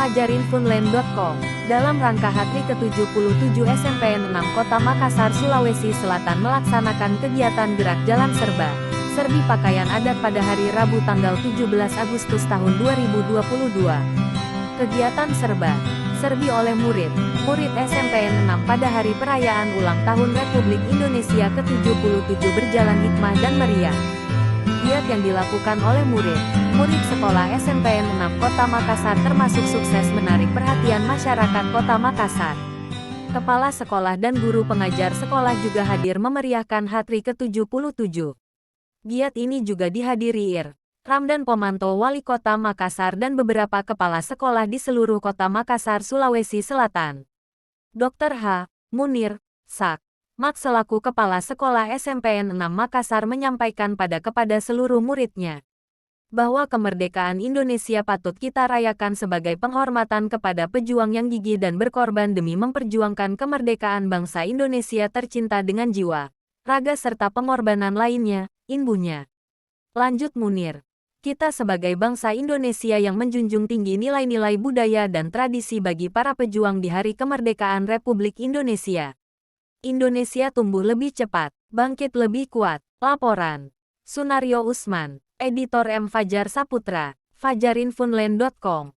fajarinfunland.com. Dalam rangka HTRI ke-77 SMPN 6 Kota Makassar, Sulawesi Selatan melaksanakan kegiatan gerak jalan serbi pakaian adat pada hari Rabu tanggal 17 Agustus tahun 2022. Kegiatan serbi oleh murid SMPN 6 pada hari perayaan ulang tahun Republik Indonesia ke-77 berjalan hikmah dan meriah. Giat yang dilakukan oleh murid sekolah SMPN 6 Kota Makassar termasuk sukses menarik perhatian masyarakat Kota Makassar. Kepala sekolah dan guru pengajar sekolah juga hadir memeriahkan HTRI ke-77. Giat ini juga dihadiri Ir. Ramdan Pomanto, Wali Kota Makassar dan beberapa kepala sekolah di seluruh Kota Makassar, Sulawesi Selatan. Dr. H. Munir, Sak. Mak selaku Kepala Sekolah SMPN 6 Makassar menyampaikan kepada seluruh muridnya bahwa kemerdekaan Indonesia patut kita rayakan sebagai penghormatan kepada pejuang yang gigih dan berkorban demi memperjuangkan kemerdekaan bangsa Indonesia tercinta dengan jiwa, raga serta pengorbanan lainnya, imbuhnya. Lanjut Munir, kita sebagai bangsa Indonesia yang menjunjung tinggi nilai-nilai budaya dan tradisi bagi para pejuang di Hari Kemerdekaan Republik Indonesia. Indonesia tumbuh lebih cepat, bangkit lebih kuat. Laporan Sunario Usman, Editor M. Fajar Saputra, fajarinfunland.com.